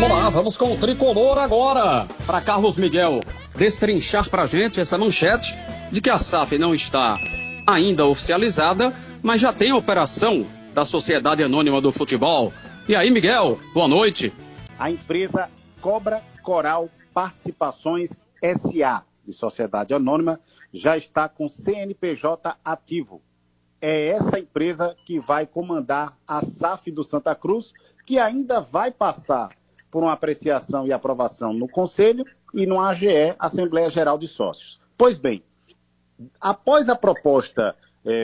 Vamos lá, vamos com o tricolor agora. Para Carlos Miguel destrinchar pra gente essa manchete de que a SAF não está ainda oficializada, mas já tem a operação da Sociedade Anônima do Futebol. E aí, Miguel, boa noite. A empresa Cobra Coral Participações S.A., de Sociedade Anônima, já está com CNPJ ativo. É essa empresa que vai comandar a SAF do Santa Cruz, que ainda vai passar por uma apreciação e aprovação no Conselho e no AGE, Assembleia Geral de Sócios. Pois bem, após a proposta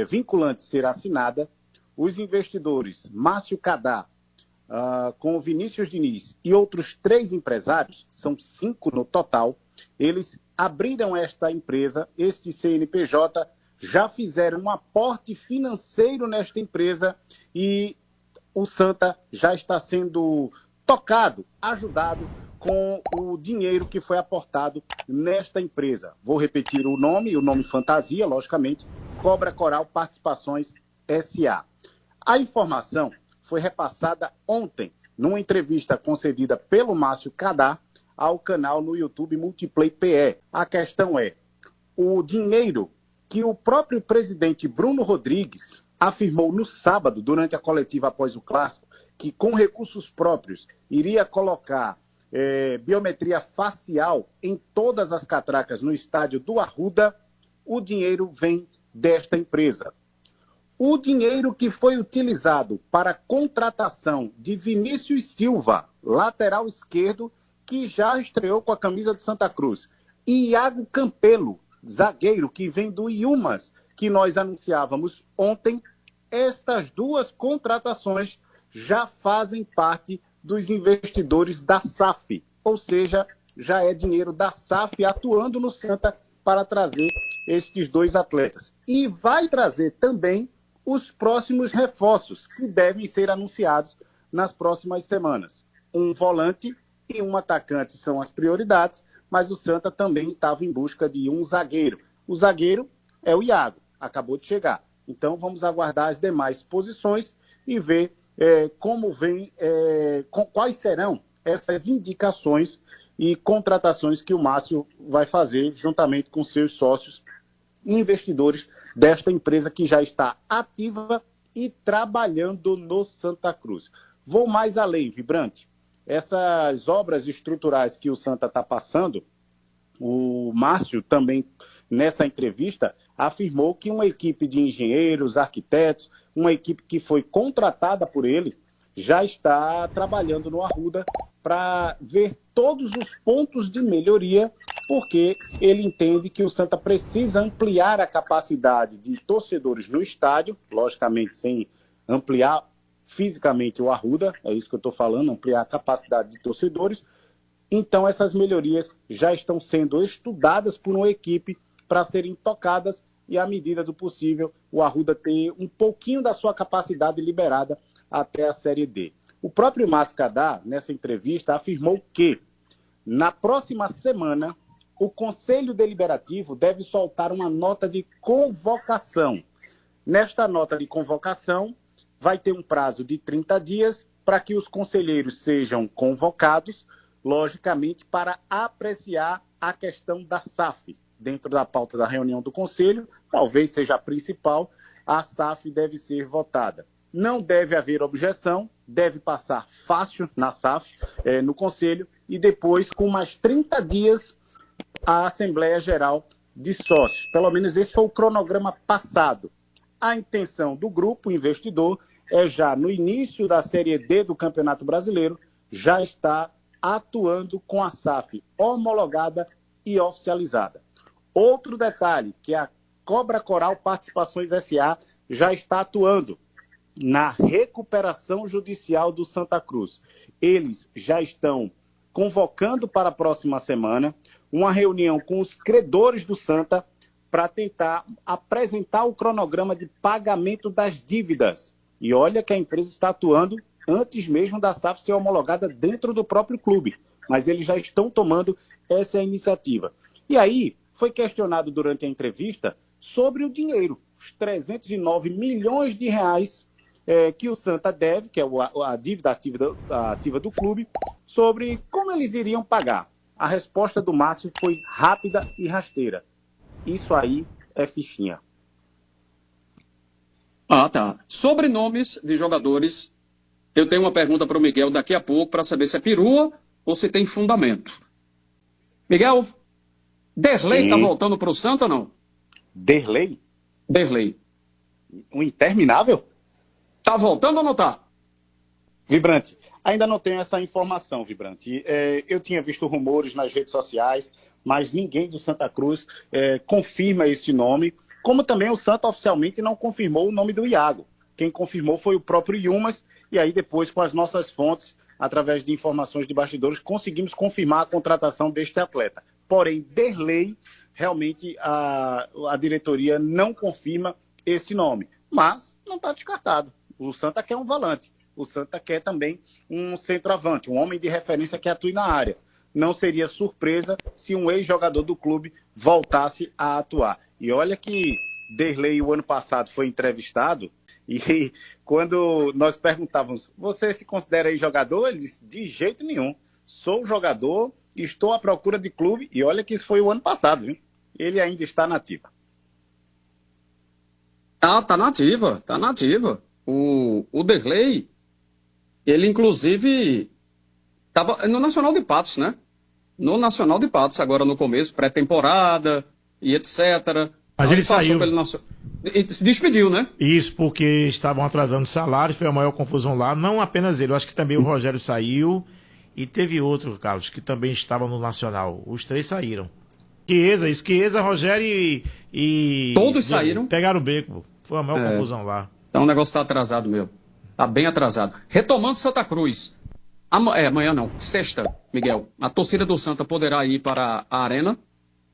vinculante ser assinada, os investidores Márcio Cadá, com o Vinícius Diniz e outros 3 empresários, são 5 no total, eles abriram esta empresa, este CNPJ, já fizeram um aporte financeiro nesta empresa e o Santa já está sendo tocado, ajudado com o dinheiro que foi aportado nesta empresa. Vou repetir o nome fantasia, logicamente, Cobra Coral Participações S.A. A informação foi repassada ontem, numa entrevista concedida pelo Márcio Cadá ao canal no YouTube Multiplay PE. A questão é, o dinheiro que o próprio presidente Bruno Rodrigues afirmou no sábado, durante a coletiva após o Clássico, que com recursos próprios iria colocar biometria facial em todas as catracas no estádio do Arruda, o dinheiro vem desta empresa. O dinheiro que foi utilizado para a contratação de Vinícius Silva, lateral esquerdo, que já estreou com a camisa de Santa Cruz, e Iago Campelo, zagueiro, que vem do Iumas, que nós anunciávamos ontem, estas 2 contratações já fazem parte dos investidores da SAF, ou seja, já é dinheiro da SAF atuando no Santa para trazer estes 2 atletas. E vai trazer também os próximos reforços, que devem ser anunciados nas próximas semanas. Um volante e um atacante são as prioridades, mas o Santa também estava em busca de um zagueiro. O zagueiro é o Iago, acabou de chegar. Então vamos aguardar as demais posições e ver como vem, quais serão essas indicações e contratações que o Márcio vai fazer juntamente com seus sócios e investidores desta empresa que já está ativa e trabalhando no Santa Cruz. Vou mais além, Vibrante. Essas obras estruturais que o Santa está passando, o Márcio também, nessa entrevista, afirmou que uma equipe de engenheiros, arquitetos, uma equipe que foi contratada por ele, já está trabalhando no Arruda para ver todos os pontos de melhoria, porque ele entende que o Santa precisa ampliar a capacidade de torcedores no estádio, logicamente sem ampliar fisicamente o Arruda, é isso que eu estou falando, ampliar a capacidade de torcedores. Então essas melhorias já estão sendo estudadas por uma equipe para serem tocadas e, à medida do possível, o Arruda ter um pouquinho da sua capacidade liberada até a Série D. O próprio Márcio Cadá, nessa entrevista, afirmou que, na próxima semana, o Conselho Deliberativo deve soltar uma nota de convocação. Nesta nota de convocação, vai ter um prazo de 30 dias para que os conselheiros sejam convocados, logicamente, para apreciar a questão da SAF. Dentro da pauta da reunião do Conselho, talvez seja a principal, a SAF deve ser votada. Não deve haver objeção, deve passar fácil na SAF, no Conselho, e depois, com mais 30 dias, a Assembleia Geral de Sócios. Pelo menos esse foi o cronograma passado. A intenção do grupo investidor é já no início da Série D do Campeonato Brasileiro, já está atuando com a SAF homologada e oficializada. Outro detalhe, que a Cobra Coral Participações S.A. já está atuando na recuperação judicial do Santa Cruz. Eles já estão convocando para a próxima semana uma reunião com os credores do Santa para tentar apresentar o cronograma de pagamento das dívidas. E olha que a empresa está atuando antes mesmo da SAF ser homologada dentro do próprio clube. Mas eles já estão tomando essa iniciativa. E aí, foi questionado durante a entrevista sobre o dinheiro, os 309 milhões de reais que o Santa deve, que é a dívida ativa do clube, sobre como eles iriam pagar. A resposta do Márcio foi rápida e rasteira. Isso aí é fichinha. Ah, tá. Sobre nomes de jogadores, eu tenho uma pergunta para o Miguel daqui a pouco para saber se é perua ou se tem fundamento. Miguel, Derlei está voltando para o Santa ou não? Derlei? Derlei. Um interminável? Tá voltando ou não tá? Vibrante, ainda não tenho essa informação, Vibrante. Eu tinha visto rumores nas redes sociais, mas ninguém do Santa Cruz confirma esse nome, como também o Santa oficialmente não confirmou o nome do Iago. Quem confirmou foi o próprio Yumas, e aí depois, com as nossas fontes, através de informações de bastidores, conseguimos confirmar a contratação deste atleta. Porém, Derlei, realmente a diretoria não confirma esse nome, mas não está descartado. O Santa quer um volante. O Santa quer também um centroavante, um homem de referência que atue na área. Não seria surpresa se um ex-jogador do clube voltasse a atuar. E olha que Derlei, o ano passado, foi entrevistado e quando nós perguntávamos, você se considera ex-jogador? Ele disse, de jeito nenhum. Sou jogador, estou à procura de clube. E olha que isso foi o ano passado, viu? Ele ainda está na ativa. Ah, tá nativa, tá nativa. O Derlei, ele inclusive estava no Nacional de Patos, né? No Nacional de Patos, agora no começo, pré-temporada e etc. Mas ele saiu. E se despediu, né? Isso, porque estavam atrasando salários, foi a maior confusão lá. Não apenas ele, eu acho que também o Rogério saiu e teve outro, Carlos, que também estava no Nacional. Os três saíram. Esquieza, Rogério e... Todos saíram. Pegaram o beco. Foi a maior confusão lá. Então o negócio está atrasado mesmo. Tá bem atrasado. Retomando Santa Cruz. Amanhã não, sexta, Miguel. A torcida do Santa poderá ir para a Arena?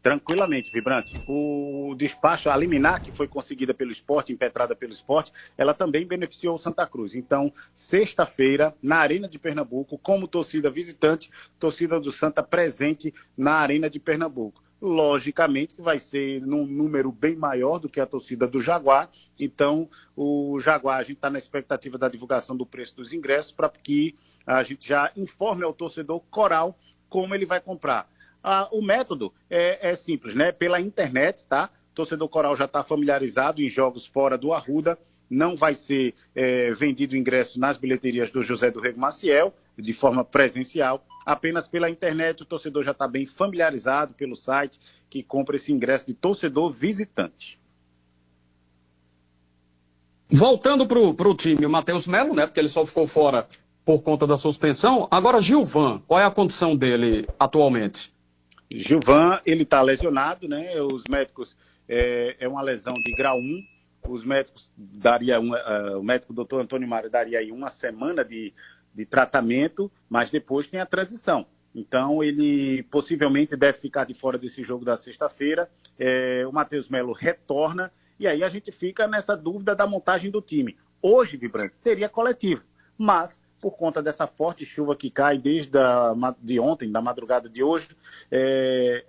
Tranquilamente, Vibrante. O despacho, a liminar que foi conseguida pelo esporte, impetrada pelo esporte, ela também beneficiou o Santa Cruz. Então, sexta-feira, na Arena de Pernambuco, como torcida visitante, torcida do Santa presente na Arena de Pernambuco. Logicamente que vai ser num número bem maior do que a torcida do Jaguar. Então, o Jaguar, a gente está na expectativa da divulgação do preço dos ingressos para que a gente já informe ao torcedor Coral como ele vai comprar. O método é simples, né? Pela internet, tá? O torcedor Coral já está familiarizado em jogos fora do Arruda. Não vai ser vendido ingresso nas bilheterias do José do Rego Maciel, de forma presencial. Apenas pela internet, o torcedor já está bem familiarizado pelo site que compra esse ingresso de torcedor visitante. Voltando para o time, o Matheus Melo, né? Porque ele só ficou fora por conta da suspensão. Agora, Gilvan, qual é a condição dele atualmente? Gilvan, ele está lesionado, né? Os médicos, é uma lesão de grau 1. Os médicos o médico doutor Antônio Mário daria aí uma semana de tratamento, mas depois tem a transição. Então, ele possivelmente deve ficar de fora desse jogo da sexta-feira. O Matheus Melo retorna, e aí a gente fica nessa dúvida da montagem do time. Hoje, Vibrante, teria coletivo, mas por conta dessa forte chuva que cai desde de ontem, da madrugada de hoje,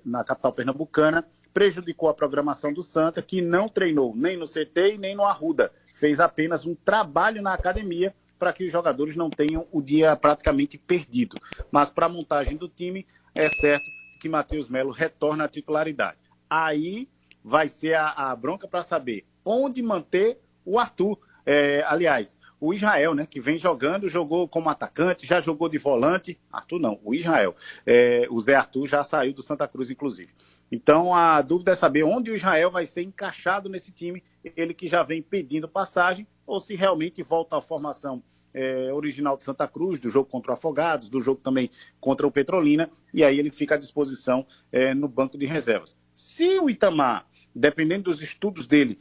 na capital pernambucana, prejudicou a programação do Santa, que não treinou nem no CT e nem no Arruda. Fez apenas um trabalho na academia para que os jogadores não tenham o dia praticamente perdido. Mas para a montagem do time, é certo que Matheus Melo retorna à titularidade. Aí vai ser a bronca para saber onde manter o Arthur. Aliás, o Israel, né, que vem jogando, jogou como atacante, já jogou de volante. Arthur não, o Israel. O Zé Arthur já saiu do Santa Cruz, inclusive. Então, a dúvida é saber onde o Israel vai ser encaixado nesse time, ele que já vem pedindo passagem, ou se realmente volta à formação original de Santa Cruz, do jogo contra o Afogados, do jogo também contra o Petrolina, e aí ele fica à disposição no banco de reservas. Se o Itamar, dependendo dos estudos dele,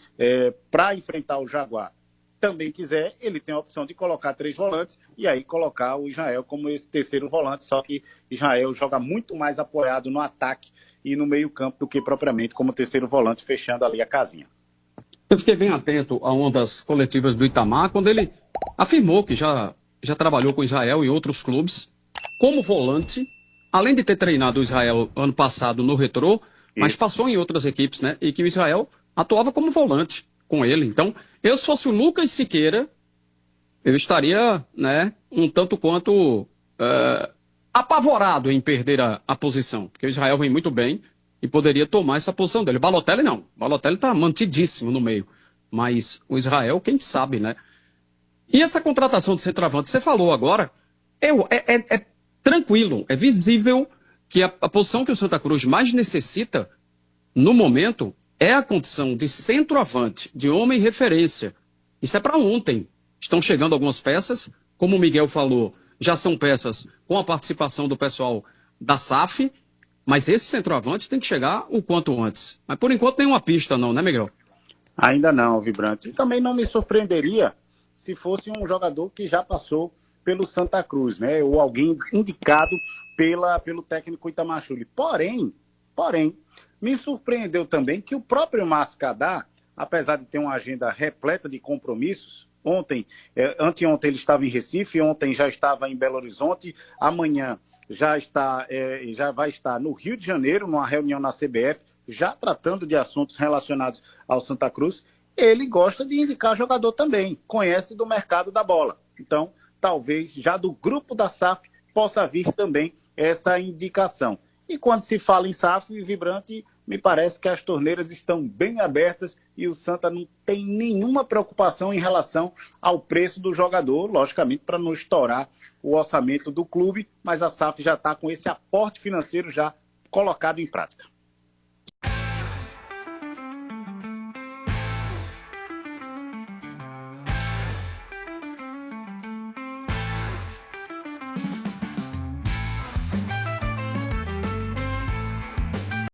para enfrentar o Jaguar, também quiser, ele tem a opção de colocar 3 volantes e aí colocar o Israel como esse terceiro volante, só que Israel joga muito mais apoiado no ataque e no meio-campo do que propriamente como terceiro volante, fechando ali a casinha. Eu fiquei bem atento a uma das coletivas do Itamar, quando ele afirmou que já trabalhou com Israel em outros clubes, como volante, além de ter treinado o Israel ano passado no Retrô, mas passou em outras equipes, né? E que o Israel atuava como volante com ele. Então, eu se fosse o Lucas Siqueira, eu estaria, né, um tanto quanto apavorado em perder a posição, porque o Israel vem muito bem e poderia tomar essa posição dele. Balotelli não. Balotelli está mantidíssimo no meio. Mas o Israel, quem sabe, né? E essa contratação de centroavante, você falou agora, é tranquilo, é visível que a posição que o Santa Cruz mais necessita, no momento, é a condição de centroavante, de homem referência. Isso é para ontem. Estão chegando algumas peças, como o Miguel falou, já são peças com a participação do pessoal da SAF, mas esse centroavante tem que chegar o quanto antes. Mas por enquanto nenhuma pista não, né, Miguel? Ainda não, Vibrante. E também não me surpreenderia se fosse um jogador que já passou pelo Santa Cruz, né? Ou alguém indicado pelo técnico Itamachule. Porém, me surpreendeu também que o próprio Márcio Cadá, apesar de ter uma agenda repleta de compromissos, anteontem ele estava em Recife, ontem já estava em Belo Horizonte, amanhã já vai estar no Rio de Janeiro, numa reunião na CBF, já tratando de assuntos relacionados ao Santa Cruz. Ele gosta de indicar jogador também, conhece do mercado da bola. Então, talvez já do grupo da SAF possa vir também essa indicação. E quando se fala em SAF, Vibrante, me parece que as torneiras estão bem abertas e o Santa não tem nenhuma preocupação em relação ao preço do jogador, logicamente para não estourar o orçamento do clube, mas a SAF já está com esse aporte financeiro já colocado em prática.